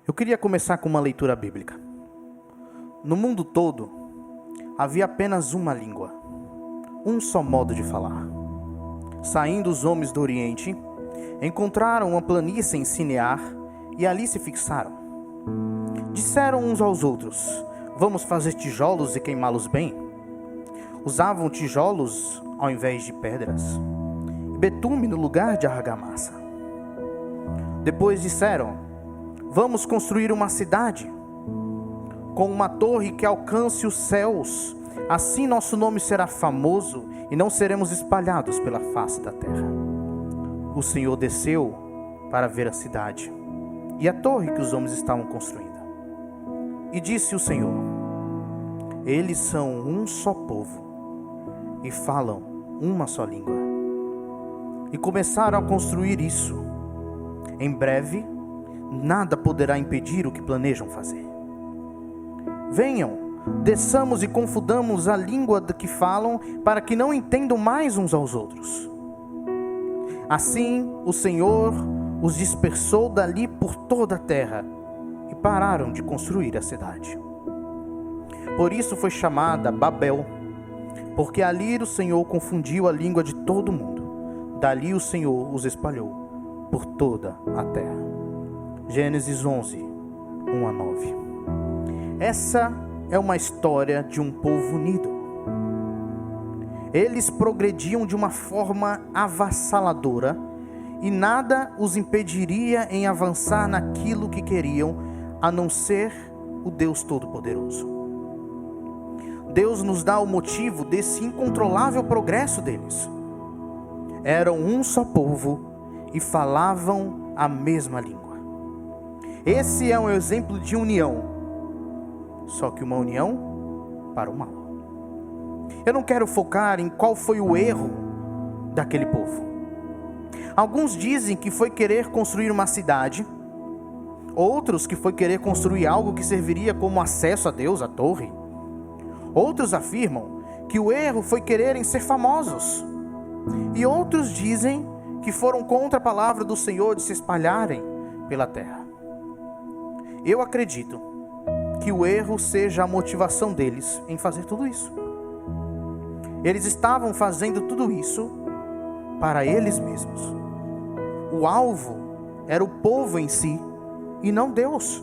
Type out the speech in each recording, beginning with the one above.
Eu queria começar com uma leitura bíblica. No mundo todo, havia apenas uma língua, um só modo de falar. Saindo os homens do Oriente, encontraram uma planície em Sinear e ali se fixaram. Disseram uns aos outros: vamos fazer tijolos e queimá-los bem. Usavam tijolos ao invés de pedras, e betume no lugar de argamassa. Depois disseram: vamos construir uma cidade com uma torre que alcance os céus. Assim nosso nome será famoso e não seremos espalhados pela face da terra. O Senhor desceu para ver a cidade e a torre que os homens estavam construindo. E disse o Senhor: eles são um só povo e falam uma só língua. E começaram a construir isso. Em breve, nada poderá impedir o que planejam fazer. Venham, desçamos e confundamos a língua de que falam, para que não entendam mais uns aos outros. Assim, o Senhor os dispersou dali por toda a terra, e pararam de construir a cidade. Por isso foi chamada Babel, porque ali o Senhor confundiu a língua de todo mundo. Dali o Senhor os espalhou por toda a terra. Gênesis 11, 1 a 9. Essa é uma história de um povo unido. Eles progrediam de uma forma avassaladora e nada os impediria em avançar naquilo que queriam, a não ser o Deus Todo-Poderoso. Deus nos dá o motivo desse incontrolável progresso deles. Eram um só povo e falavam a mesma língua. Esse é um exemplo de união, só que uma união para o mal. Eu não quero focar em qual foi o erro daquele povo. Alguns dizem que foi querer construir uma cidade, outros que foi querer construir algo que serviria como acesso a Deus, a torre. Outros afirmam que o erro foi quererem ser famosos, e outros dizem que foram contra a palavra do Senhor de se espalharem pela terra. Eu acredito que o erro seja a motivação deles em fazer tudo isso. Eles estavam fazendo tudo isso para eles mesmos. O alvo era o povo em si e não Deus.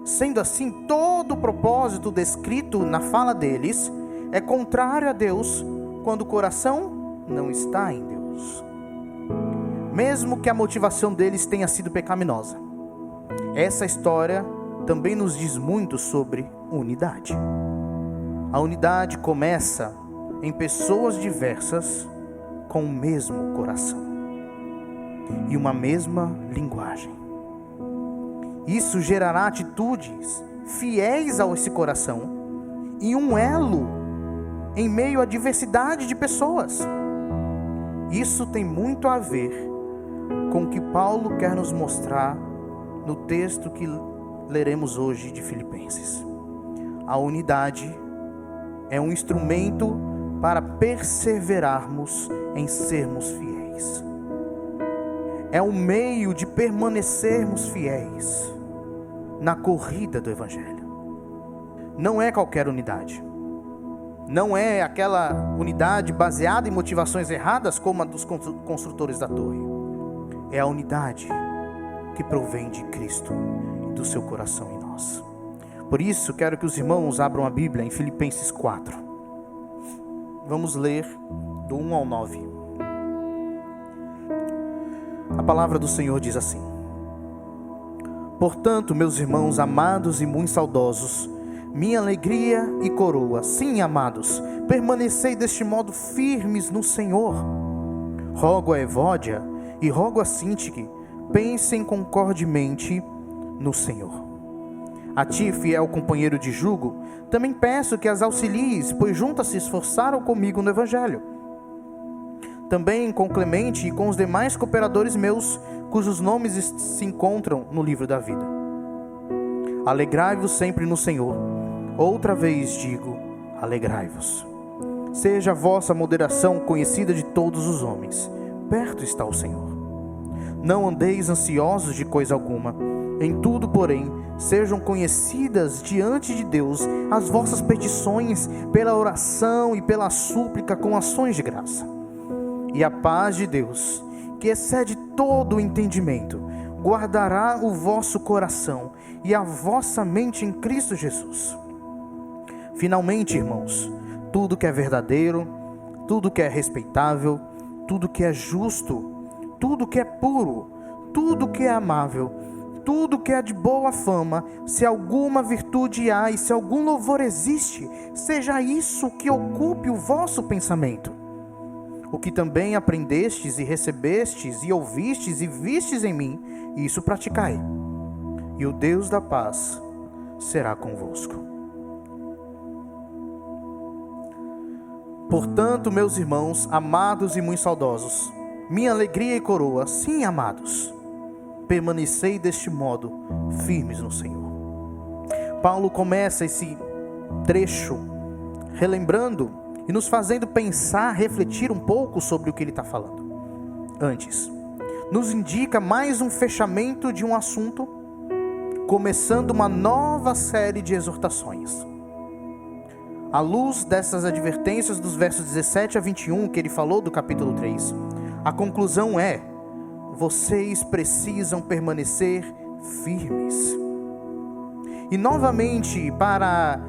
Sendo assim, todo o propósito descrito na fala deles é contrário a Deus quando o coração não está em Deus. Mesmo que a motivação deles tenha sido pecaminosa, essa história também nos diz muito sobre unidade. A unidade começa em pessoas diversas com o mesmo coração e uma mesma linguagem. Isso gerará atitudes fiéis a esse coração e um elo em meio à diversidade de pessoas. Isso tem muito a ver com o que Paulo quer nos mostrar no texto que leremos hoje de Filipenses. A unidade é um instrumento para perseverarmos em sermos fiéis. É um meio de permanecermos fiéis na corrida do Evangelho. Não é qualquer unidade. Não é aquela unidade baseada em motivações erradas como a dos construtores da torre. É a unidade que provém de Cristo e do seu coração em nós. Por isso, quero que os irmãos abram a Bíblia em Filipenses 4. Vamos ler do 1 ao 9. A palavra do Senhor diz assim: portanto, meus irmãos amados e muito saudosos, minha alegria e coroa, sim, amados, permanecei deste modo firmes no Senhor. Rogo a Evódia e rogo a Sintique, pensem concordemente no Senhor. A ti, fiel companheiro de jugo, também peço que as auxilies, pois juntas se esforçaram comigo no Evangelho. Também com Clemente e com os demais cooperadores meus, cujos nomes se encontram no livro da vida. Alegrai-vos sempre no Senhor. Outra vez digo, alegrai-vos. Seja a vossa moderação conhecida de todos os homens. Perto está o Senhor. Não andeis ansiosos de coisa alguma, Em tudo, porém, sejam conhecidas diante de Deus as vossas petições pela oração e pela súplica com ações de graça. E a paz de Deus, que excede todo o entendimento, guardará o vosso coração e a vossa mente em Cristo Jesus. Finalmente, irmãos, tudo que é verdadeiro, tudo que é respeitável, tudo que é justo, tudo que é puro, tudo que é amável, tudo que é de boa fama, se alguma virtude há e se algum louvor existe, seja isso que ocupe o vosso pensamento. O que também aprendestes e recebestes e ouvistes e vistes em mim, isso praticai, e o Deus da paz será convosco. Portanto, meus irmãos, amados e muito saudosos, minha alegria e coroa, sim, amados, permanecei deste modo, firmes no Senhor. Paulo começa esse trecho relembrando e nos fazendo pensar, refletir um pouco sobre o que ele está falando. Antes, nos indica mais um fechamento de um assunto, começando uma nova série de exortações. À luz dessas advertências dos versos 17 a 21 que ele falou do capítulo 3, a conclusão é: vocês precisam permanecer firmes. E novamente, para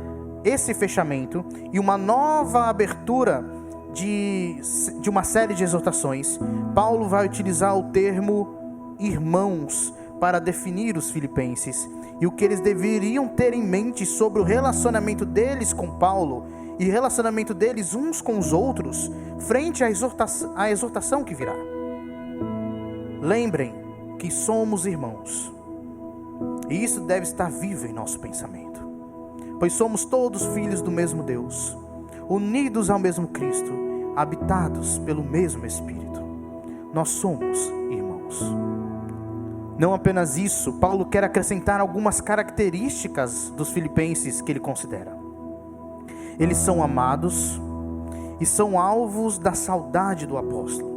esse fechamento e uma nova abertura de uma série de exortações, Paulo vai utilizar o termo irmãos para definir os filipenses e o que eles deveriam ter em mente sobre o relacionamento deles com Paulo e relacionamento deles uns com os outros frente à exortação que virá. Lembrem que somos irmãos, e isso deve estar vivo em nosso pensamento, pois somos todos filhos do mesmo Deus, unidos ao mesmo Cristo, habitados pelo mesmo Espírito. Nós somos irmãos. Não apenas isso, Paulo quer acrescentar algumas características dos filipenses que ele considera. Eles são amados e são alvos da saudade do apóstolo.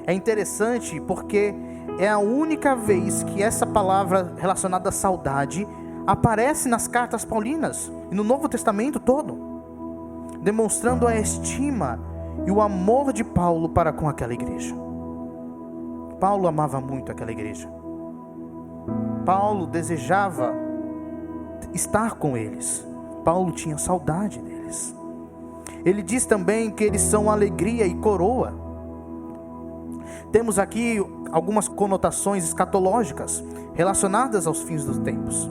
É interessante porque é a única vez que essa palavra relacionada à saudade aparece nas cartas paulinas e no Novo Testamento todo, demonstrando a estima e o amor de Paulo para com aquela igreja. Paulo amava muito aquela igreja. Paulo desejava estar com eles. Paulo tinha saudade deles. Ele diz também que eles são alegria e coroa. Temos aqui algumas conotações escatológicas relacionadas aos fins dos tempos.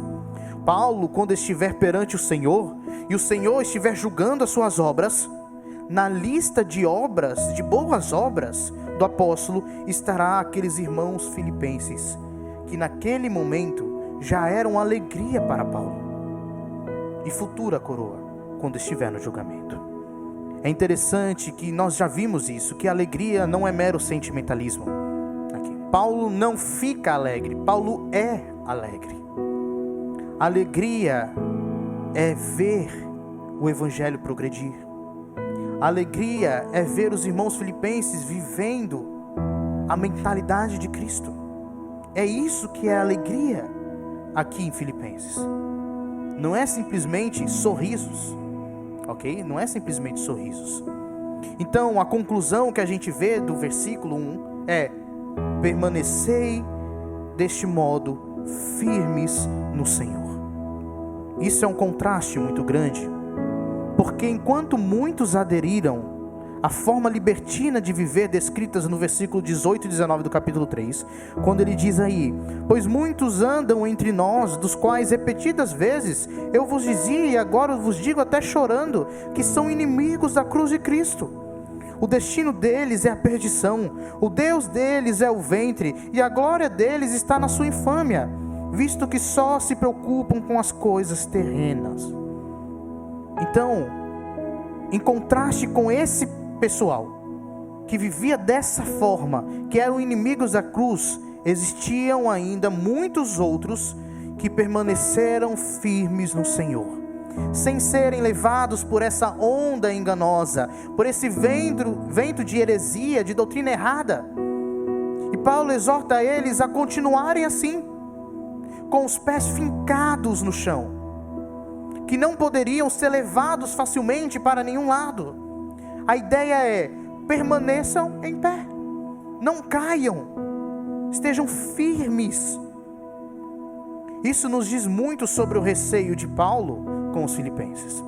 Paulo, quando estiver perante o Senhor, e o Senhor estiver julgando as suas obras, na lista de obras, de boas obras do apóstolo, estará aqueles irmãos filipenses, que naquele momento já eram alegria para Paulo, e futura coroa, quando estiver no julgamento. É interessante que nós já vimos isso, que a alegria não é mero sentimentalismo. Paulo não fica alegre, Paulo é alegre. Alegria é ver o evangelho progredir. Alegria é ver os irmãos filipenses vivendo a mentalidade de Cristo. É isso que é alegria aqui em Filipenses. Não é simplesmente sorrisos, ok? Não é simplesmente sorrisos. Então, a conclusão que a gente vê do versículo 1 é: permanecei deste modo firmes no Senhor. Isso é um contraste muito grande, porque enquanto muitos aderiram à forma libertina de viver descritas no versículo 18 e 19 do capítulo 3, quando ele diz aí: pois muitos andam entre nós, dos quais repetidas vezes eu vos dizia e agora vos digo até chorando, que são inimigos da cruz de Cristo. O destino deles é a perdição, o Deus deles é o ventre, e a glória deles está na sua infâmia, visto que só se preocupam com as coisas terrenas. Então, em contraste com esse pessoal que vivia dessa forma, que eram inimigos da cruz, existiam ainda muitos outros que permaneceram firmes no Senhor, sem serem levados por essa onda enganosa, por esse vento de heresia, de doutrina errada. E Paulo exorta eles a continuarem assim, com os pés fincados no chão, que não poderiam ser levados facilmente para nenhum lado. A ideia é: permaneçam em pé, não caiam, estejam firmes. Isso nos diz muito sobre o receio de Paulo com os filipenses.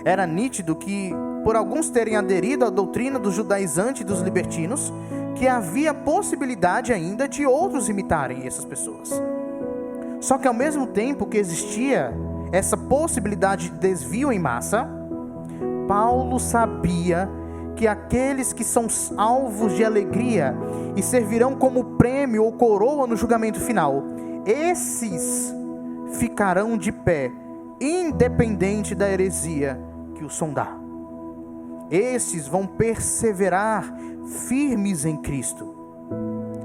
Era nítido que, por alguns terem aderido à doutrina dos judaizantes e dos libertinos, que havia possibilidade ainda de outros imitarem essas pessoas. Só que ao mesmo tempo que existia essa possibilidade de desvio em massa, Paulo sabia que aqueles que são alvos de alegria e servirão como prêmio ou coroa no julgamento final, esses ficarão de pé, independente da heresia que o sondar. Esses vão perseverar firmes em Cristo,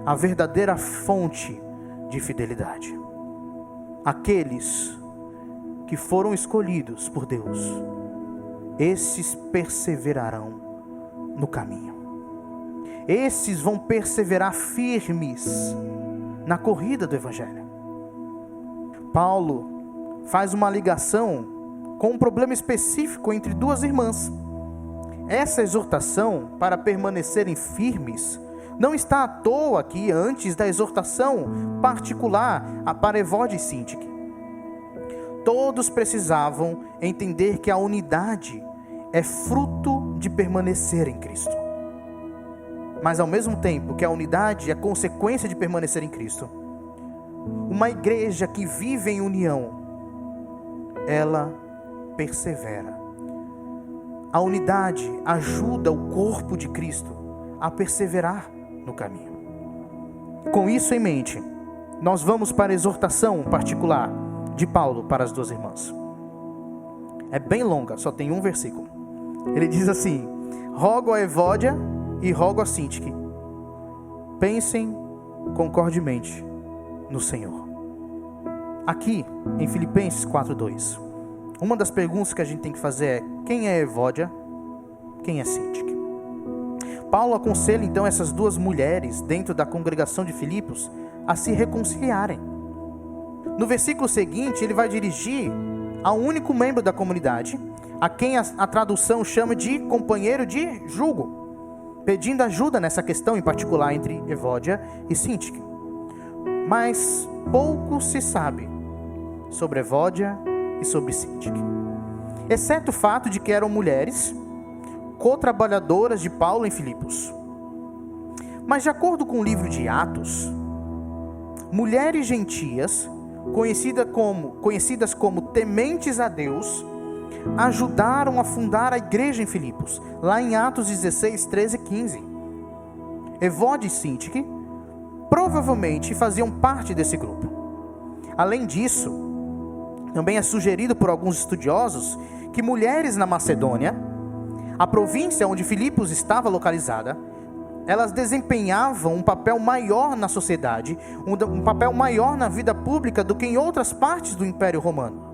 a verdadeira fonte de fidelidade. Aqueles que foram escolhidos por Deus, esses perseverarão no caminho. Esses vão perseverar firmes na corrida do Evangelho. Paulo faz uma ligação com um problema específico entre duas irmãs. Essa exortação para permanecerem firmes não está à toa aqui antes da exortação particular para Evódia e Síntique. Todos precisavam entender que a unidade é fruto de permanecer em Cristo. Mas ao mesmo tempo que a unidade é consequência de permanecer em Cristo, uma igreja que vive em união, ela persevera. A unidade ajuda o corpo de Cristo a perseverar no caminho. Com isso em mente, nós vamos para a exortação particular de Paulo para as duas irmãs. É bem longa, só tem um versículo. Ele diz assim: rogo a Evódia e rogo a Síntique, pensem concordemente no Senhor. Aqui em Filipenses 4:2, uma das perguntas que a gente tem que fazer é: quem é Evódia? Quem é Síntique? Paulo aconselha então essas duas mulheres dentro da congregação de Filipos a se reconciliarem. No versículo seguinte, ele vai dirigir a um único membro da comunidade, a quem a tradução chama de companheiro de jugo, pedindo ajuda nessa questão em particular entre Evódia e Síntique. Mas pouco se sabe sobre Evódia e sobre Síntique, exceto o fato de que eram mulheres co-trabalhadoras de Paulo em Filipos. Mas de acordo com o livro de Atos, mulheres gentias, conhecidas como tementes a Deus, ajudaram a fundar a igreja em Filipos, lá em Atos 16, 13 e 15. Evódia e Síntique provavelmente faziam parte desse grupo. Além disso, também é sugerido por alguns estudiosos que mulheres na Macedônia, a província onde Filipos estava localizada, elas desempenhavam um papel maior na sociedade, um papel maior na vida pública do que em outras partes do Império Romano.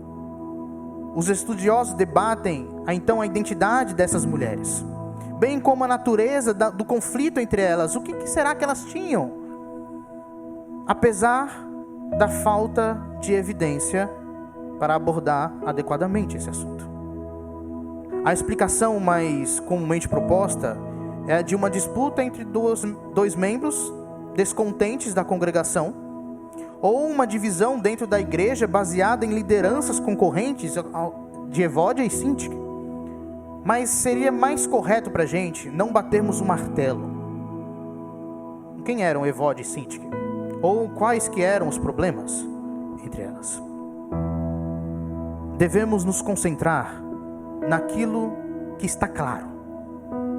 Os estudiosos debatem então a identidade dessas mulheres, bem como a natureza do conflito entre elas. O que será que elas tinham? Apesar da falta de evidência para abordar adequadamente esse assunto. A explicação mais comumente proposta é a de uma disputa entre dois membros descontentes da congregação, ou uma divisão dentro da igreja baseada em lideranças concorrentes de Evódia e Síntique. Mas seria mais correto para a gente não batermos o martelo. Quem eram Evódia e Síntique? Ou quais que eram os problemas entre elas? Devemos nos concentrar naquilo que está claro,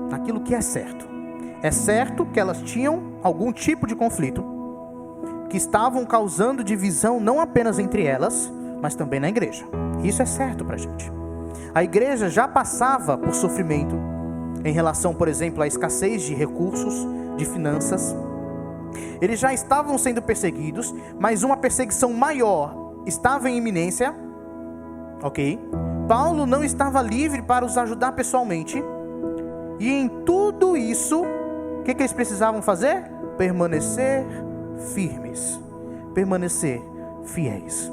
naquilo que é certo. É certo que elas tinham algum tipo de conflito, que estavam causando divisão não apenas entre elas, mas também na igreja. Isso é certo para a gente. A igreja já passava por sofrimento em relação, por exemplo, à escassez de recursos, de finanças. Eles já estavam sendo perseguidos, mas uma perseguição maior estava em iminência. Ok? Paulo não estava livre para os ajudar pessoalmente. E em tudo isso, o que eles precisavam fazer? Permanecer firmes. Permanecer fiéis.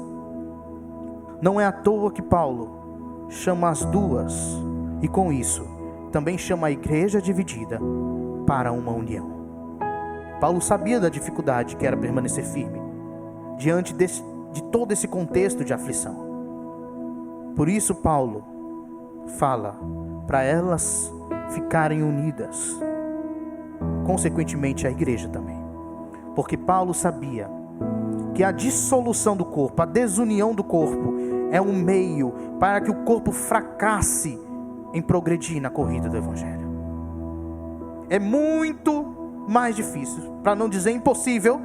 Não é à toa que Paulo chama as duas, e com isso também chama a igreja dividida para uma união. Paulo sabia da dificuldade que era permanecer firme diante de todo esse contexto de aflição. Por isso Paulo fala para elas ficarem unidas, consequentemente a igreja também, porque Paulo sabia que a dissolução do corpo, a desunião do corpo, é um meio para que o corpo fracasse em progredir na corrida do Evangelho. É muito mais difícil, para não dizer impossível,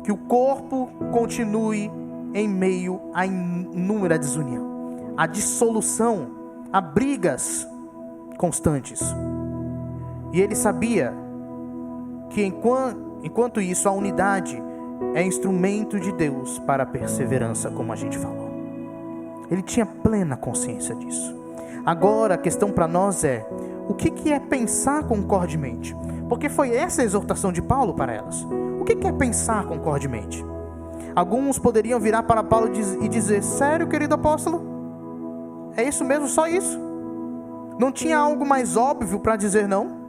que o corpo continue em meio à inúmera desunião, à dissolução, a brigas constantes. E ele sabia que enquanto isso, a unidade é instrumento de Deus para a perseverança, como a gente falou. Ele tinha plena consciência disso. Agora a questão para nós é: o que é pensar concordemente? Porque foi essa a exortação de Paulo para elas. O que é pensar concordemente? Alguns poderiam virar para Paulo e dizer: sério, querido apóstolo? É isso mesmo, só isso? Não tinha algo mais óbvio para dizer não?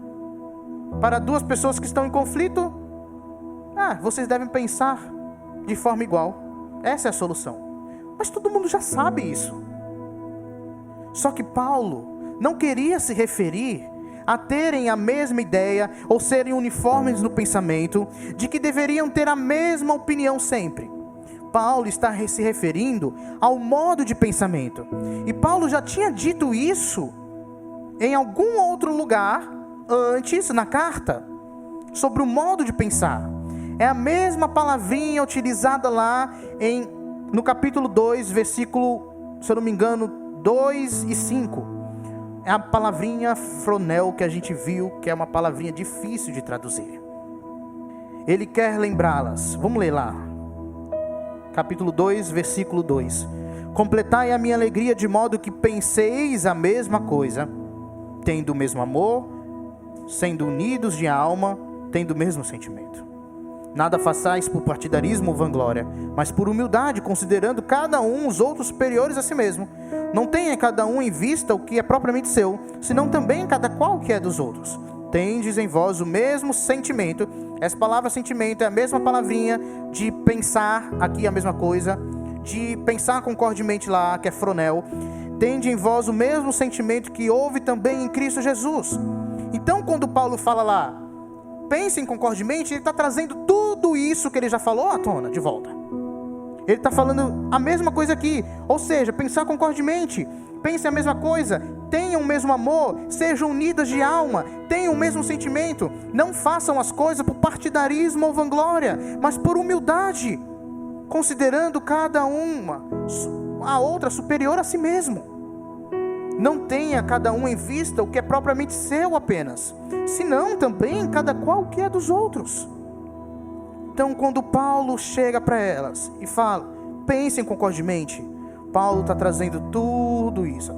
Para duas pessoas que estão em conflito, vocês devem pensar de forma igual. Essa é a solução. Mas todo mundo já sabe isso. Só que Paulo não queria se referir a terem a mesma ideia ou serem uniformes no pensamento, de que deveriam ter a mesma opinião sempre. Paulo está se referindo ao modo de pensamento. E Paulo já tinha dito isso em algum outro lugar antes na carta, sobre o modo de pensar. É a mesma palavrinha utilizada lá no capítulo 2, versículo, se eu não me engano, 2 e 5. É a palavrinha fronel que a gente viu, que é uma palavrinha difícil de traduzir. Ele quer lembrá-las. Vamos ler lá. Capítulo 2, versículo 2. Completai a minha alegria de modo que penseis a mesma coisa, tendo o mesmo amor, sendo unidos de alma, tendo o mesmo sentimento. Nada façais por partidarismo ou vanglória, mas por humildade, considerando cada um os outros superiores a si mesmo. Não tenha cada um em vista o que é propriamente seu, senão também cada qual o que é dos outros. Tendes em vós o mesmo sentimento. Essa palavra sentimento é a mesma palavrinha de pensar, aqui a mesma coisa, de pensar concordemente lá, que é fronel. Tende em vós o mesmo sentimento que houve também em Cristo Jesus. Então, quando Paulo fala lá, pensem concordemente, ele está trazendo tudo isso que ele já falou à tona, de volta. Ele está falando a mesma coisa aqui, ou seja, pensar concordemente, pensem a mesma coisa, tenham o mesmo amor, sejam unidas de alma, tenham o mesmo sentimento, não façam as coisas por partidarismo ou vanglória, mas por humildade, considerando cada uma a outra superior a si mesmo. Não tenha cada um em vista o que é propriamente seu apenas, senão também cada qual o que é dos outros. Então, quando Paulo chega para elas e fala, pensem concordemente, Paulo está trazendo tudo isso.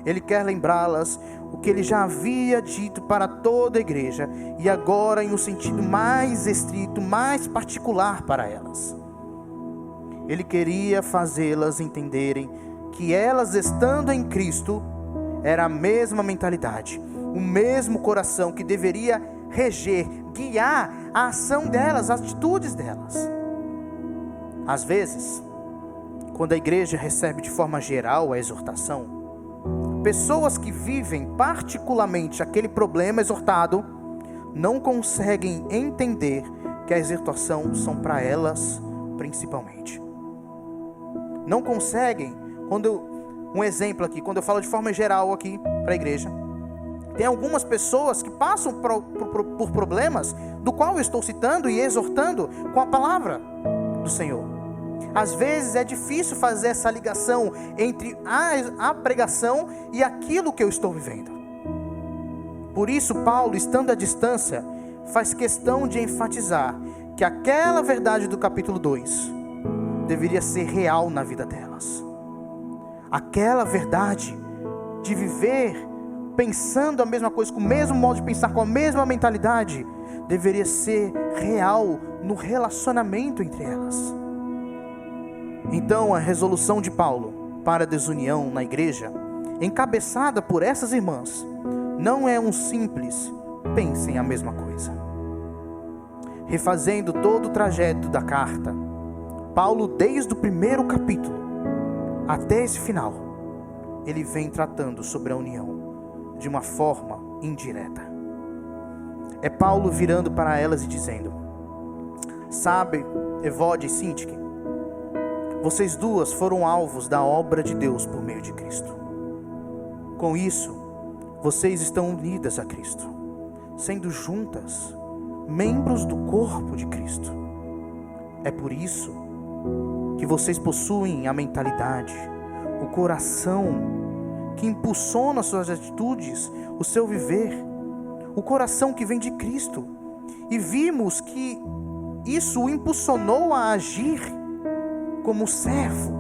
Ele quer lembrá-las o que ele já havia dito para toda a igreja, e agora em um sentido mais estrito, mais particular para elas. Ele queria fazê-las entenderem que elas, estando em Cristo, era a mesma mentalidade, o mesmo coração que deveria reger, guiar a ação delas, as atitudes delas. Às vezes, quando a igreja recebe de forma geral a exortação, pessoas que vivem particularmente aquele problema exortado, não conseguem entender que a exortação são para elas principalmente. Não conseguem, um exemplo aqui, quando eu falo de forma geral aqui para a igreja, tem algumas pessoas que passam por problemas, do qual eu estou citando e exortando com a palavra do Senhor. Às vezes é difícil fazer essa ligação entre a pregação e aquilo que eu estou vivendo. Por isso Paulo, estando à distância, faz questão de enfatizar que aquela verdade do capítulo 2 deveria ser real na vida delas. Aquela verdade de viver pensando a mesma coisa, com o mesmo modo de pensar, com a mesma mentalidade, deveria ser real no relacionamento entre elas. Então, a resolução de Paulo para a desunião na igreja, encabeçada por essas irmãs, não é um simples pensem a mesma coisa. Refazendo todo o trajeto da carta, Paulo, desde o primeiro capítulo até esse final, ele vem tratando sobre a união de uma forma indireta. É Paulo virando para elas e dizendo: sabe, Evódia e Sintique, vocês duas foram alvos da obra de Deus por meio de Cristo. Com isso, vocês estão unidas a Cristo, sendo juntas membros do corpo de Cristo. É por isso que vocês possuem a mentalidade, o coração que impulsiona suas atitudes, o seu viver, o coração que vem de Cristo. E vimos que isso o impulsionou a agir como servo.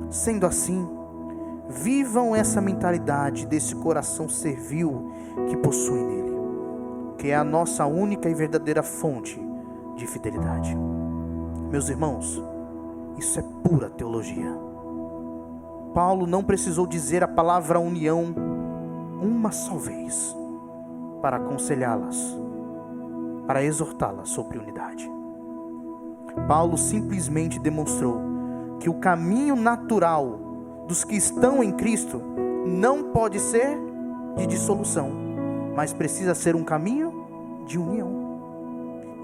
Sendo assim, vivam essa mentalidade desse coração servil que possui nele, que é a nossa única e verdadeira fonte de fidelidade. Meus irmãos, isso é pura teologia. Paulo não precisou dizer a palavra união uma só vez para aconselhá-las, para exortá-las sobre unidade. Paulo simplesmente demonstrou que o caminho natural dos que estão em Cristo não pode ser de dissolução, mas precisa ser um caminho de união.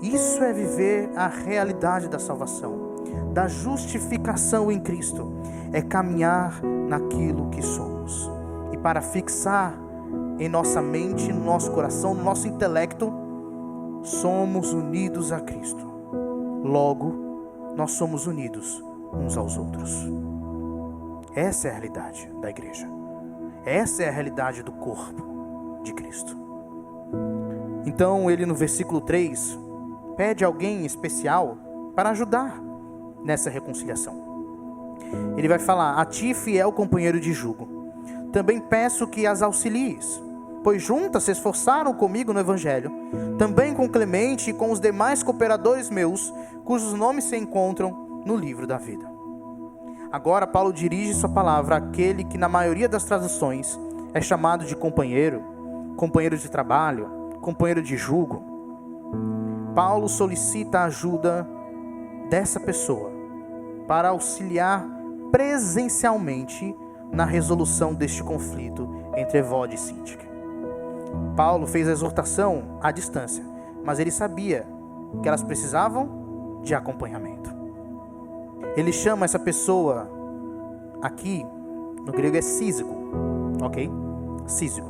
Isso é viver a realidade da salvação, da justificação em Cristo. É caminhar naquilo que somos. E para fixar em nossa mente, no nosso coração, no nosso intelecto, somos unidos a Cristo. Logo, nós somos unidos uns aos outros. Essa é a realidade da igreja. Essa é a realidade do corpo de Cristo. Então, ele no versículo 3, pede alguém especial para ajudar nessa reconciliação. Ele vai falar: a ti, fiel companheiro de jugo, também peço que as auxilies, pois juntas se esforçaram comigo no evangelho, também com Clemente e com os demais cooperadores meus, cujos nomes se encontram no livro da vida. Agora Paulo dirige sua palavra àquele que na maioria das traduções é chamado de companheiro, companheiro de trabalho, companheiro de jugo. Paulo solicita a ajuda dessa pessoa para auxiliar presencialmente na resolução deste conflito entre Evódia e Sintique. Paulo fez a exortação à distância, mas ele sabia que elas precisavam de acompanhamento. Ele chama essa pessoa, aqui no grego é sísigo, ok? Sísigo,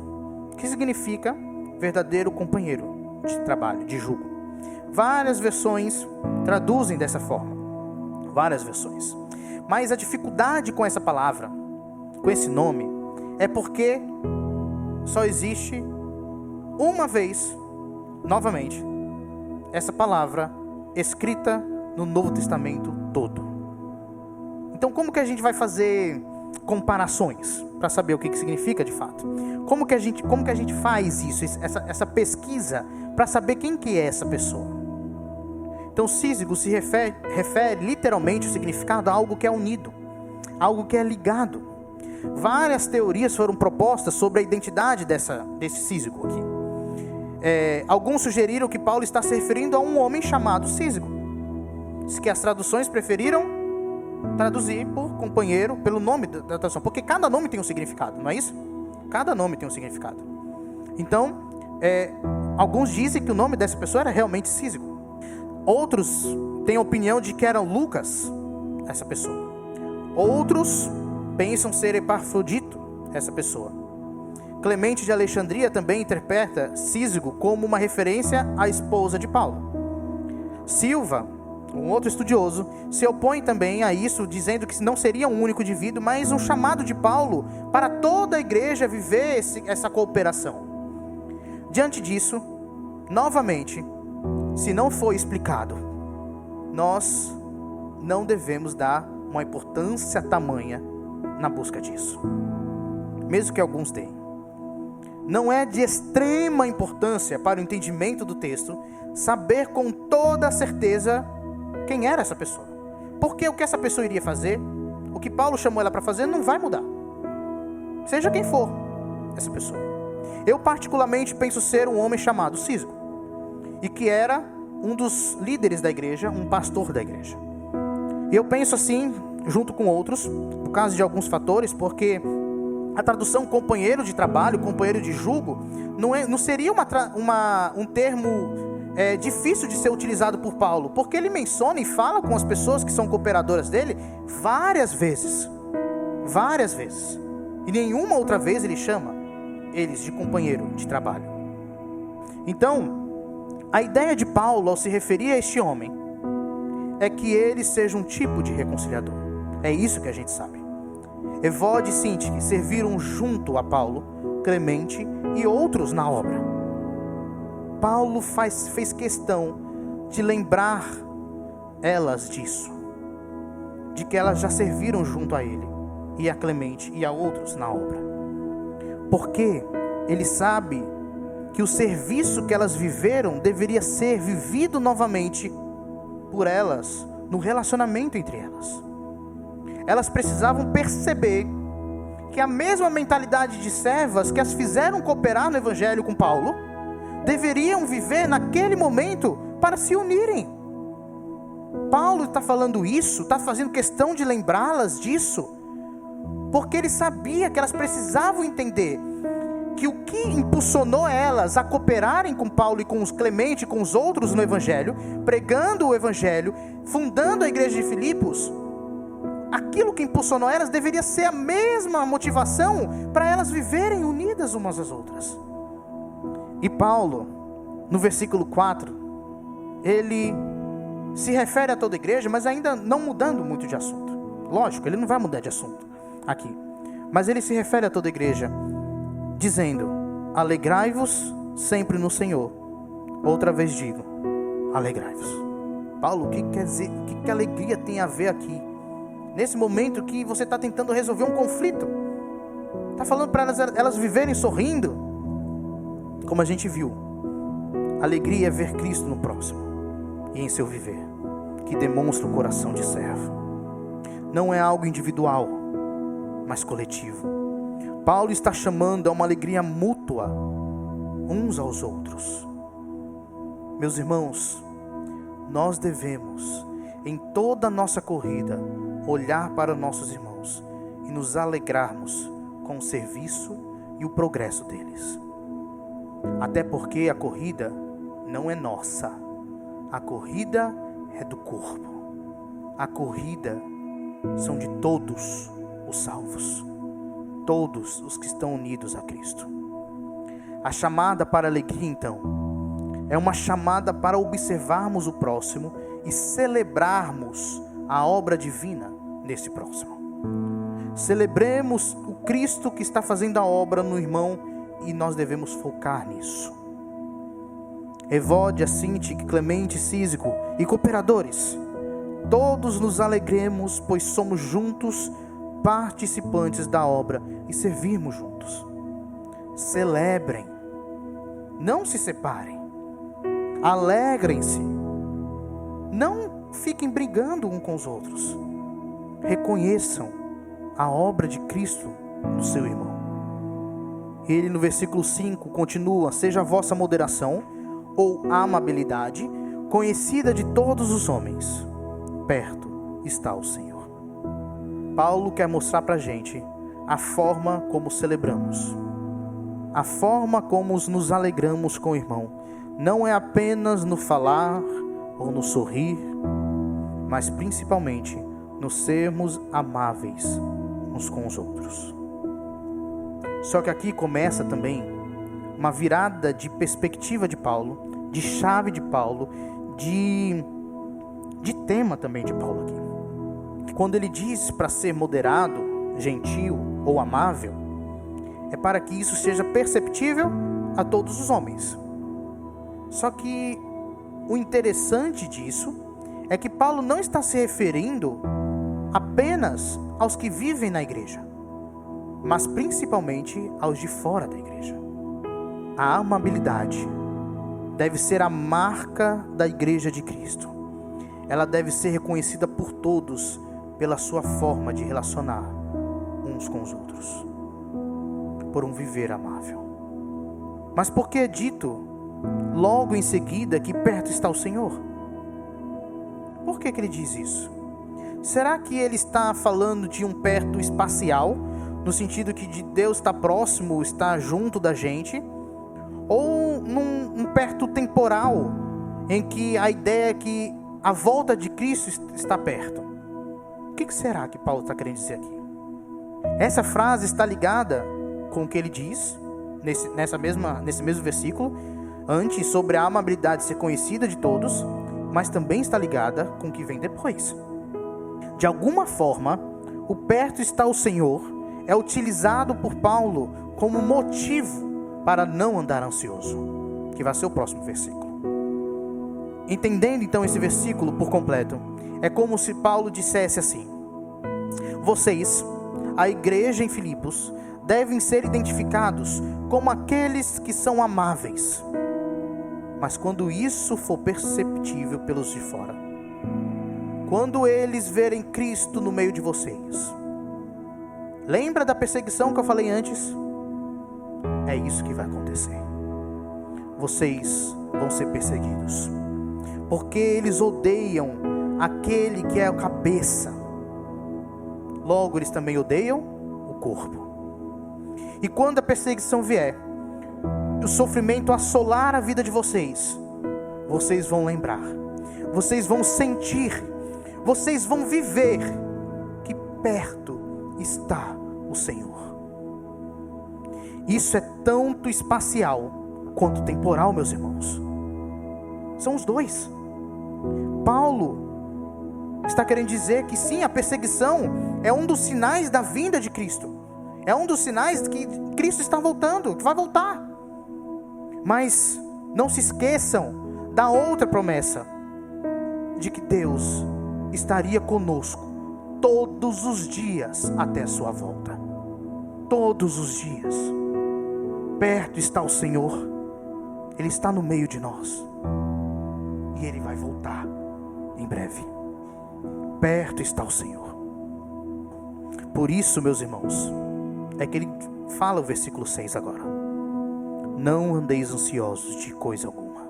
que significa verdadeiro companheiro de trabalho, de jugo. Várias versões traduzem dessa forma, várias versões. Mas a dificuldade com essa palavra, com esse nome, é porque só existe uma vez, novamente, essa palavra escrita no Novo Testamento todo. Então, como que a gente vai fazer comparações para saber o que significa de fato? Como que a gente faz isso, essa pesquisa, para saber quem que é essa pessoa? Então, sísigo se refere literalmente o significado a algo que é unido, algo que é ligado. Várias teorias foram propostas sobre a identidade desse sísigo aqui. Alguns sugeriram que Paulo está se referindo a um homem chamado Sísigo, que as traduções preferiram traduzir por companheiro, pelo nome da tradução, porque cada nome tem um significado, não é isso? Cada nome tem um significado. Então, alguns dizem que o nome dessa pessoa era realmente Sísigo. Outros têm a opinião de que era Lucas, essa pessoa. Outros pensam ser Epafrodito, essa pessoa. Clemente de Alexandria também interpreta Sísigo como uma referência à esposa de Paulo. Silva, um outro estudioso, se opõe também a isso, dizendo que não seria um único indivíduo, mas um chamado de Paulo para toda a igreja viver essa cooperação. Diante disso, novamente, se não for explicado, nós não devemos dar uma importância tamanha na busca disso, mesmo que alguns deem. Não é de extrema importância para o entendimento do texto saber com toda certeza quem era essa pessoa, Porque o que essa pessoa iria fazer, o que Paulo chamou ela para fazer, não vai mudar. Seja quem for essa pessoa. Eu particularmente penso ser um homem chamado Císco, e que era um dos líderes da igreja, um pastor da igreja. E eu penso assim, junto com outros, por causa de alguns fatores, porque a tradução companheiro de trabalho, companheiro de jugo, não seria um termo difícil de ser utilizado por Paulo, porque ele menciona e fala com as pessoas que são cooperadoras dele várias vezes, e nenhuma outra vez ele chama eles de companheiro de trabalho. Então, a ideia de Paulo ao se referir a este homem é que ele seja um tipo de reconciliador. É isso que a gente sabe. Evode e Sintique serviram junto a Paulo, Clemente e outros na obra. Paulo fez questão de lembrar elas disso, de que elas já serviram junto a ele, e a Clemente e a outros na obra, porque ele sabe que o serviço que elas viveram deveria ser vivido novamente por elas, no relacionamento entre elas. Elas precisavam perceber que a mesma mentalidade de servas que as fizeram cooperar no evangelho com Paulo, deveriam viver naquele momento para se unirem. Paulo está falando isso, está fazendo questão de lembrá-las disso, porque ele sabia que elas precisavam entender que o que impulsionou elas a cooperarem com Paulo e com os Clemente e com os outros no evangelho, pregando o evangelho, fundando a igreja de Filipos, aquilo que impulsionou elas deveria ser a mesma motivação para elas viverem unidas umas às outras. E Paulo, no versículo 4, ele se refere a toda a igreja, mas ainda não mudando muito de assunto. Lógico, ele não vai mudar de assunto aqui, mas ele se refere a toda a igreja, dizendo: alegrai-vos sempre no Senhor. Outra vez digo, alegrai-vos. Paulo, o que quer dizer? O que alegria tem a ver aqui? Nesse momento que você está tentando resolver um conflito, está falando para elas viverem sorrindo. Como a gente viu, alegria é ver Cristo no próximo e em seu viver, que demonstra o coração de servo. Não é algo individual, mas coletivo. Paulo está chamando a uma alegria mútua uns aos outros. Meus irmãos, nós devemos, em toda a nossa corrida, olhar para nossos irmãos e nos alegrarmos com o serviço e o progresso deles. Até porque a corrida não é nossa, a corrida é do corpo. A corrida são de todos os salvos, todos os que estão unidos a Cristo. A chamada para a alegria, então, é uma chamada para observarmos o próximo e celebrarmos a obra divina nesse próximo. Celebremos o Cristo que está fazendo a obra no irmão, e nós devemos focar nisso. Evode, Sintique, Clemente, Císco e cooperadores, todos nos alegremos, pois somos juntos participantes da obra e servirmos juntos. Celebrem, não se separem, alegrem-se, não fiquem brigando uns com os outros. Reconheçam a obra de Cristo no seu irmão. Ele no versículo 5 continua: seja a vossa moderação ou amabilidade conhecida de todos os homens, perto está o Senhor. Paulo quer mostrar para a gente a forma como celebramos, a forma como nos alegramos com o irmão. Não é apenas no falar ou no sorrir, mas principalmente no sermos amáveis uns com os outros. Só que aqui começa também uma virada de perspectiva de Paulo, de chave de Paulo, de tema também de Paulo aqui. Quando ele diz para ser moderado, gentil ou amável, é para que isso seja perceptível a todos os homens. Só que o interessante disso é que Paulo não está se referindo apenas aos que vivem na igreja, mas principalmente aos de fora da igreja. A amabilidade deve ser a marca da igreja de Cristo. ela deve ser reconhecida por todos pela sua forma de relacionar uns com os outros, por um viver amável. Mas por que é dito logo em seguida que perto está o Senhor? Por que ele diz isso? Será que ele está falando de um perto espacial, no sentido que de Deus está próximo, está junto da gente? Ou num perto temporal, em que a ideia é que a volta de Cristo está perto? O que será que Paulo está querendo dizer aqui? Essa frase está ligada com o que ele diz nesse mesmo versículo antes, sobre a amabilidade ser conhecida de todos, mas também está ligada com o que vem depois. De alguma forma, o perto está o Senhor é utilizado por Paulo como motivo para não andar ansioso, que vai ser o próximo versículo. Entendendo então esse versículo por completo, é como se Paulo dissesse assim: vocês, a igreja em Filipos, devem ser identificados como aqueles que são amáveis, mas quando isso for perceptível pelos de fora, quando eles verem Cristo no meio de vocês, lembra da perseguição que eu falei antes? É isso que vai acontecer. Vocês vão ser perseguidos, porque eles odeiam aquele que é a cabeça. Logo, eles também odeiam o corpo. E quando a perseguição vier, o sofrimento assolar a vida de vocês, vocês vão lembrar, vocês vão sentir, vocês vão viver que perto está o Senhor. Isso é tanto espacial quanto temporal, meus irmãos. São os dois. Paulo está querendo dizer que sim, a perseguição é um dos sinais da vinda de Cristo. É um dos sinais que Cristo está voltando, que vai voltar. Mas não se esqueçam da outra promessa, de que Deus estaria conosco todos os dias até a sua volta. Todos os dias. Perto está o Senhor. Ele está no meio de nós. E Ele vai voltar em breve. Perto está o Senhor. Por isso, meus irmãos, é que ele fala o versículo 6 agora: não andeis ansiosos de coisa alguma.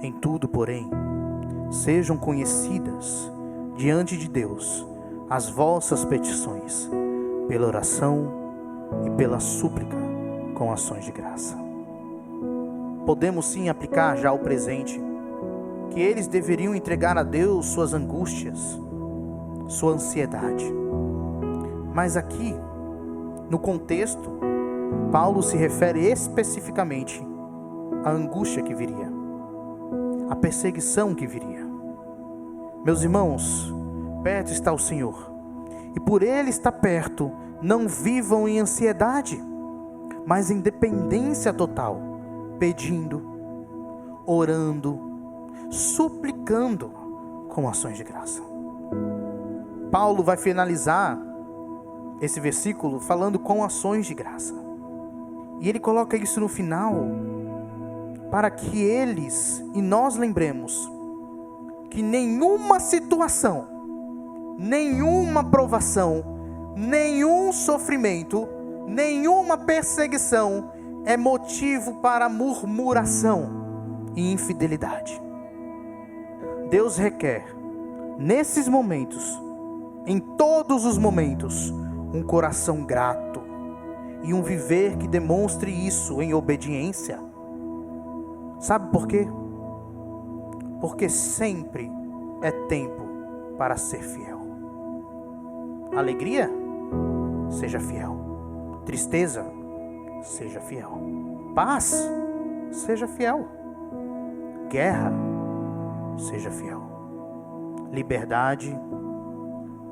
Em tudo, porém, sejam conhecidas diante de Deus as vossas petições, pela oração e pela súplica, com ações de graça. Podemos sim aplicar já ao presente, que eles deveriam entregar a Deus suas angústias, sua ansiedade. Mas aqui, no contexto, Paulo se refere especificamente à angústia que viria, à perseguição que viria. Meus irmãos, perto está o Senhor, e por Ele estar perto, não vivam em ansiedade, mas em dependência total, pedindo, orando, suplicando com ações de graça. Paulo vai finalizar esse versículo falando com ações de graça. E ele coloca isso no final, para que eles e nós lembremos que nenhuma situação, nenhuma provação, nenhum sofrimento, nenhuma perseguição é motivo para murmuração e infidelidade. Deus requer, nesses momentos, em todos os momentos, um coração grato e um viver que demonstre isso em obediência. Sabe por quê? Porque sempre é tempo para ser fiel. Alegria? Seja fiel. Tristeza? Seja fiel. Paz? Seja fiel. Guerra? Seja fiel. Liberdade?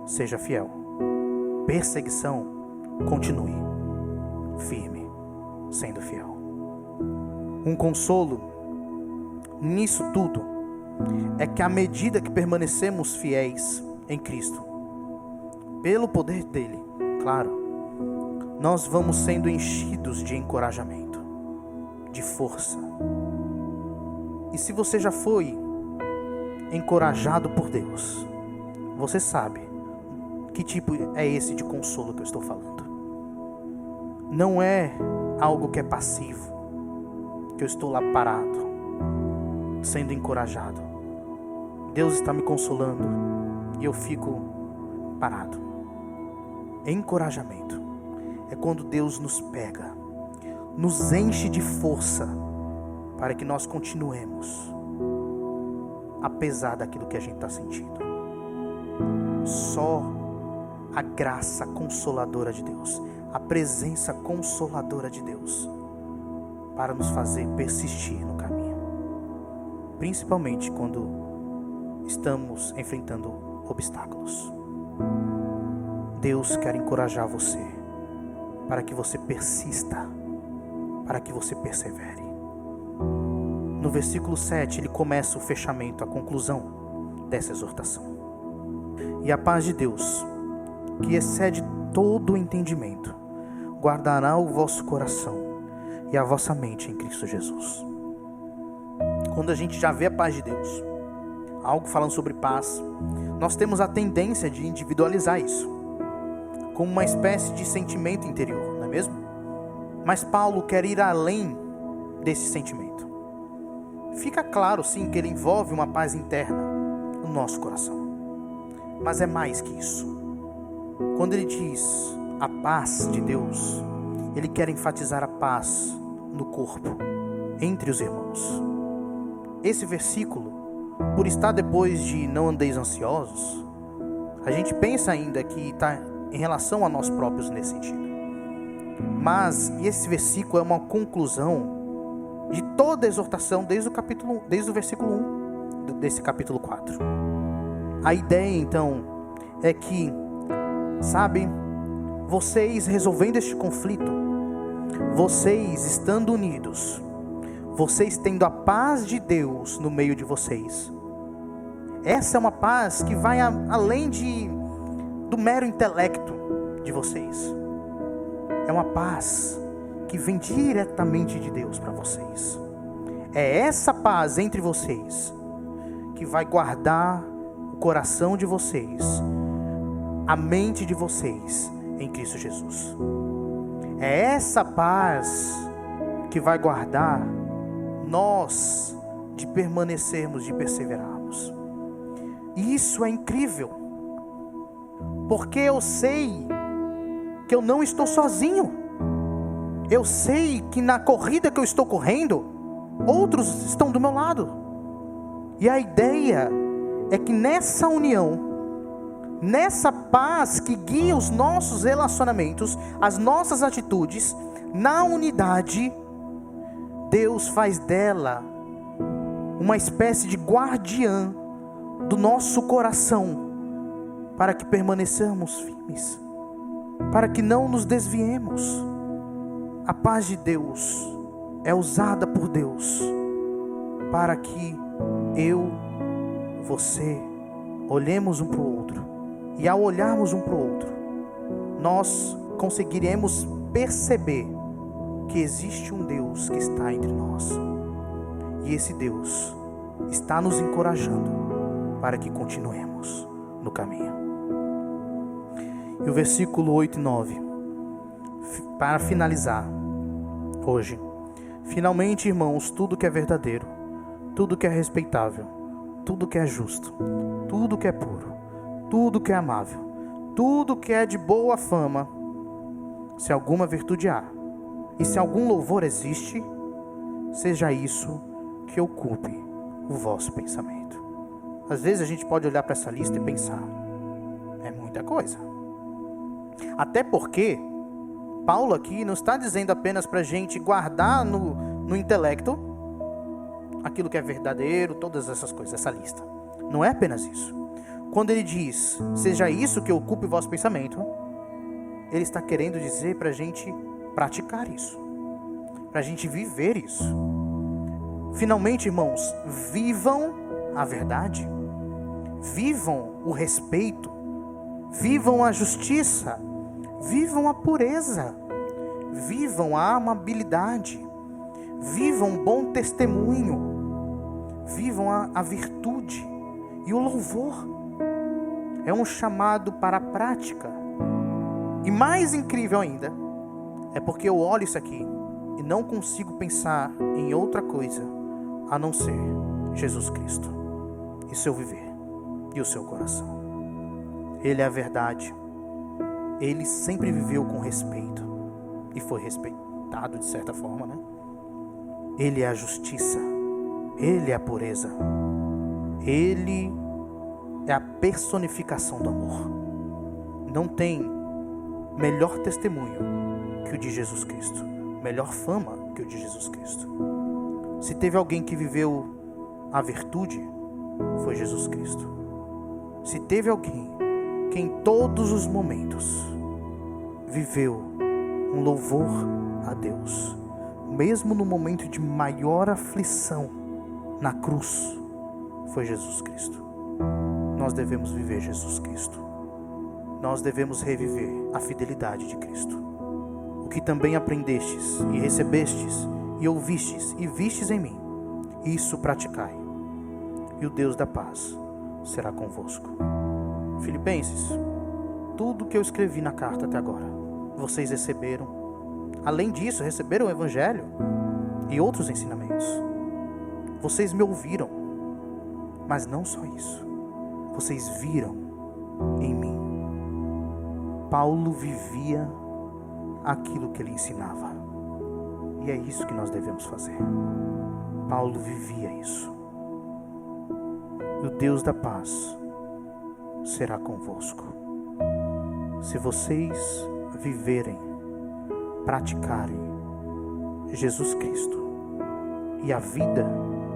Seja fiel. Perseguição? Continue firme, sendo fiel. Um consolo nisso tudo é que à medida que permanecemos fiéis em Cristo, pelo poder dele, claro, nós vamos sendo enchidos de encorajamento, de força. E se você já foi encorajado por Deus, você sabe que tipo é esse de consolo que eu estou falando. Não é algo que é passivo, que eu estou lá parado, sendo encorajado. Deus está me consolando e eu fico parado. Encorajamento é quando Deus nos pega, nos enche de força para que nós continuemos, apesar daquilo que a gente está sentindo. Só a graça consoladora de Deus, a presença consoladora de Deus, para nos fazer persistir no caminho, principalmente quando estamos enfrentando obstáculos. Deus quer encorajar você, para que você persista, para que você persevere. No versículo 7, ele começa o fechamento, a conclusão dessa exortação. E a paz de Deus, que excede todo o entendimento, guardará o vosso coração e a vossa mente em Cristo Jesus. Quando a gente já vê a paz de Deus, algo falando sobre paz, nós temos a tendência de individualizar isso, como uma espécie de sentimento interior, não é mesmo? Mas Paulo quer ir além desse sentimento. Fica claro sim que ele envolve uma paz interna no nosso coração, mas é mais que isso. Quando ele diz a paz de Deus, ele quer enfatizar a paz no corpo, entre os irmãos. Esse versículo, por estar depois de não andeis ansiosos, a gente pensa ainda que está em relação a nós próprios nesse sentido. Mas esse versículo é uma conclusão de toda a exortação desde o versículo 1 desse capítulo 4. A ideia então é que, sabe, vocês resolvendo este conflito, vocês estando unidos, vocês tendo a paz de Deus no meio de vocês, essa é uma paz que vai além do mero intelecto de vocês. É uma paz que vem diretamente de Deus para vocês. É essa paz entre vocês que vai guardar o coração de vocês, a mente de vocês em Cristo Jesus. É essa paz que vai guardar nós de permanecermos, de perseverarmos. E isso é incrível, porque eu sei que eu não estou sozinho. Eu sei que na corrida que eu estou correndo, outros estão do meu lado. E a ideia é que nessa união, nessa paz que guia os nossos relacionamentos, as nossas atitudes, na unidade, Deus faz dela uma espécie de guardiã do nosso coração, para que permaneçamos firmes, para que não nos desviemos. A paz de Deus é usada por Deus para que eu, você, olhemos um para o outro. E ao olharmos um para o outro, nós conseguiremos perceber que existe um Deus que está entre nós. E esse Deus está nos encorajando para que continuemos no caminho. E o versículo 8 e 9, para finalizar hoje: finalmente, irmãos, tudo que é verdadeiro, tudo que é respeitável, tudo que é justo, tudo que é puro, tudo que é amável, tudo que é de boa fama, se alguma virtude há, e se algum louvor existe, seja isso que ocupe o vosso pensamento. Às vezes a gente pode olhar para essa lista e pensar, é muita coisa. Até porque Paulo aqui não está dizendo apenas para a gente guardar no intelecto aquilo que é verdadeiro, todas essas coisas, essa lista. Não é apenas isso. Quando ele diz, seja isso que ocupe o vosso pensamento, ele está querendo dizer para a gente praticar isso, para a gente viver isso. Finalmente, irmãos, vivam a verdade, vivam o respeito, vivam a justiça, vivam a pureza, vivam a amabilidade, vivam bom testemunho, vivam a virtude, E o louvor é um chamado para a prática. E mais incrível ainda, é porque eu olho isso aqui e não consigo pensar em outra coisa a não ser Jesus Cristo e seu viver e o seu coração. Ele é a verdade. Ele sempre viveu com respeito e foi respeitado de certa forma, né? Ele é a justiça. Ele é a pureza. Ele é a personificação do amor. Não tem melhor testemunho que o de Jesus Cristo, melhor fama que o de Jesus Cristo. Se teve alguém que viveu a virtude, foi Jesus Cristo. Se teve alguém que em todos os momentos viveu um louvor a Deus, mesmo no momento de maior aflição na cruz, foi Jesus Cristo. Nós devemos viver Jesus Cristo. Nós devemos reviver a fidelidade de Cristo. O que também aprendestes e recebestes e ouvistes e vistes em mim, isso praticai, e o Deus da paz será convosco. Filipenses, tudo que eu escrevi na carta até agora, vocês receberam. Além disso, receberam o Evangelho e outros ensinamentos. Vocês me ouviram, mas não só isso. Vocês viram em mim. Paulo vivia aquilo que ele ensinava. E é isso que nós devemos fazer. Paulo vivia isso. E o Deus da paz será convosco. Se vocês viverem, praticarem Jesus Cristo e a vida,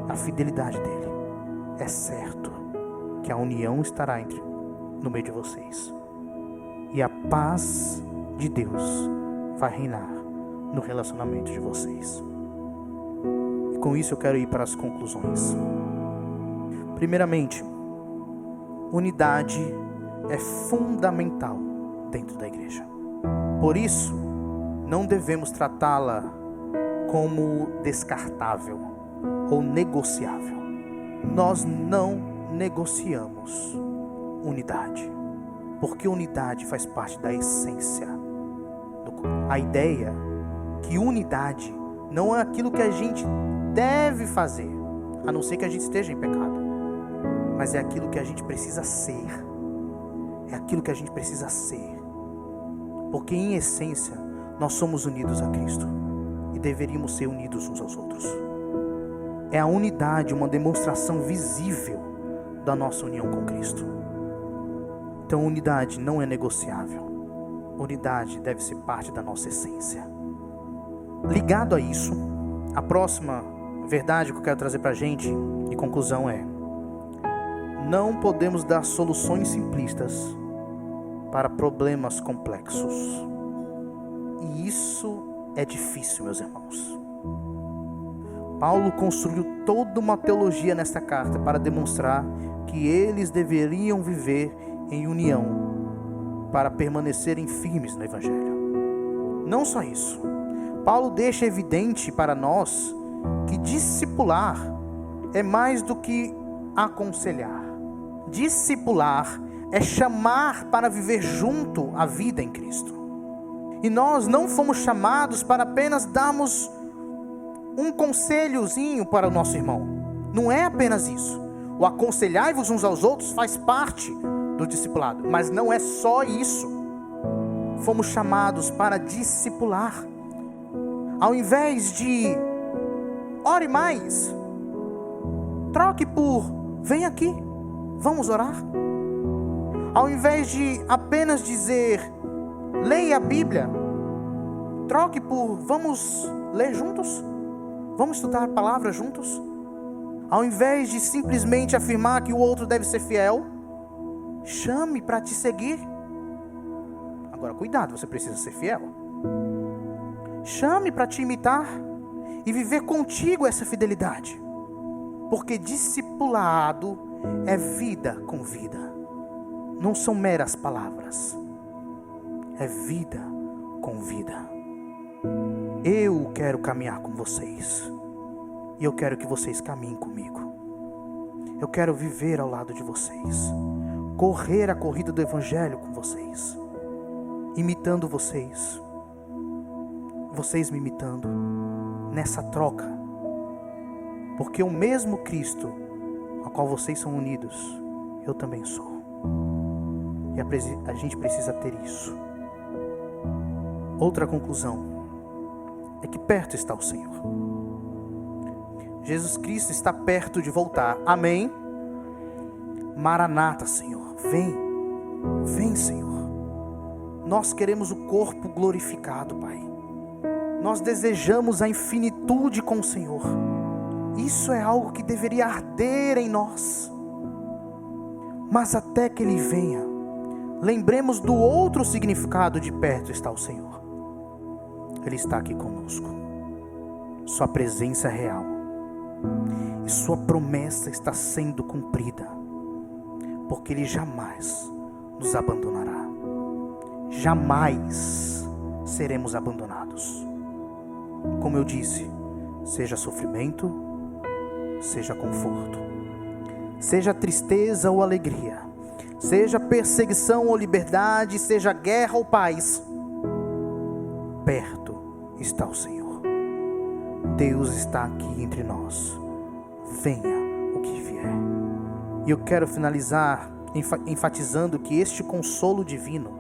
a fidelidade dele, é certo que a união estará no meio de vocês. E a paz de Deus vai reinar no relacionamento de vocês. E com isso eu quero ir para as conclusões. Primeiramente, unidade é fundamental dentro da igreja. Por isso, não devemos tratá-la como descartável ou negociável. Nós não negociamos unidade, porque unidade faz parte da essência. A ideia que unidade não é aquilo que a gente deve fazer, a não ser que a gente esteja em pecado, mas é aquilo que a gente precisa ser. É aquilo que a gente precisa ser, porque em essência nós somos unidos a Cristo e deveríamos ser unidos uns aos outros. É a unidade uma demonstração visível da nossa união com Cristo. Então unidade não é negociável. Unidade deve ser parte da nossa essência. Ligado a isso, a próxima verdade que eu quero trazer para a gente, e conclusão é: não podemos dar soluções simplistas para problemas complexos. E isso é difícil, meus irmãos. Paulo construiu toda uma teologia nesta carta para demonstrar que eles deveriam viver em união para permanecerem firmes no Evangelho. Não só isso, Paulo deixa evidente para nós que discipular é mais do que aconselhar. Discipular é chamar para viver junto a vida em Cristo. E nós não fomos chamados para apenas darmos um conselhozinho para o nosso irmão. Não é apenas isso. O aconselhai-vos uns aos outros faz parte do discipulado, mas não é só isso. Fomos chamados para discipular. Ao invés de ore mais, troque por vem aqui, vamos orar. Ao invés de apenas dizer leia a Bíblia, troque por vamos ler juntos, vamos estudar a palavra juntos. Ao invés de simplesmente afirmar que o outro deve ser fiel, chame para te seguir. Agora cuidado, você precisa ser fiel. Chame para te imitar e viver contigo essa fidelidade, porque discipulado é vida com vida. Não são meras palavras, é vida com vida. Eu quero caminhar com vocês, e eu quero que vocês caminhem comigo. Eu quero viver ao lado de vocês, correr a corrida do Evangelho com vocês, imitando vocês, vocês me imitando, nessa troca, porque o mesmo Cristo ao qual vocês são unidos, eu também sou, e a gente precisa ter isso. Outra conclusão é que perto está o Senhor. Jesus Cristo está perto de voltar. Amém? Maranata, Senhor. Vem, Senhor. Nós queremos o corpo glorificado, Pai. Nós desejamos a infinitude com o Senhor. Isso é algo que deveria arder em nós. Mas até que Ele venha, lembremos do outro significado de perto está o Senhor. Ele está aqui conosco. Sua presença é real. E sua promessa está sendo cumprida. Porque Ele jamais nos abandonará. Jamais seremos abandonados. Como eu disse, seja sofrimento, seja conforto, seja tristeza ou alegria, seja perseguição ou liberdade, seja guerra ou paz, perto está o Senhor. Deus está aqui entre nós. Venha o que vier. E eu quero finalizar enfatizando que este consolo divino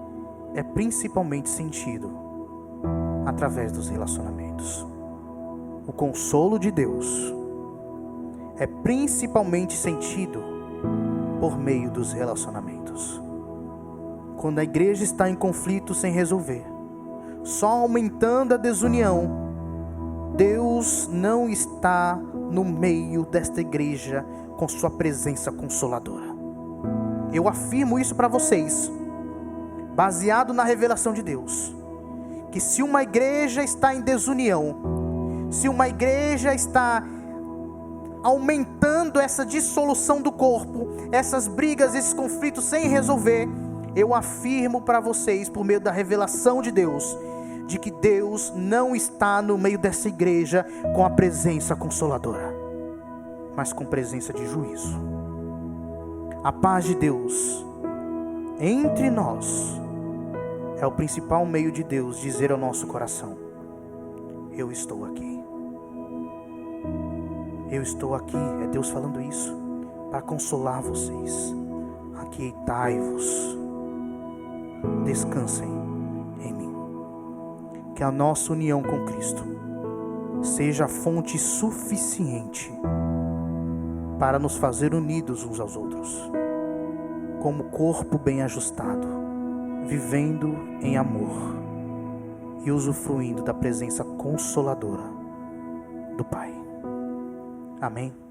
é principalmente sentido através dos relacionamentos. O consolo de Deus é principalmente sentido por meio dos relacionamentos. Quando a igreja está em conflito sem resolver, só aumentando a desunião, Deus não está no meio desta igreja com sua presença consoladora. Eu afirmo isso para vocês, baseado na revelação de Deus, que se uma igreja está em desunião, se uma igreja está aumentando essa dissolução do corpo, essas brigas, esses conflitos sem resolver, eu afirmo para vocês, por meio da revelação de Deus, de que Deus não está no meio dessa igreja com a presença consoladora, mas com presença de juízo. A paz de Deus entre nós é o principal meio de Deus dizer ao nosso coração: eu estou aqui. Eu estou aqui. É Deus falando isso para consolar vocês. Aquietai-vos, descansem em mim. Que a nossa união com Cristo seja a fonte suficiente para nos fazer unidos uns aos outros, como corpo bem ajustado, vivendo em amor e usufruindo da presença consoladora do Pai. Amém.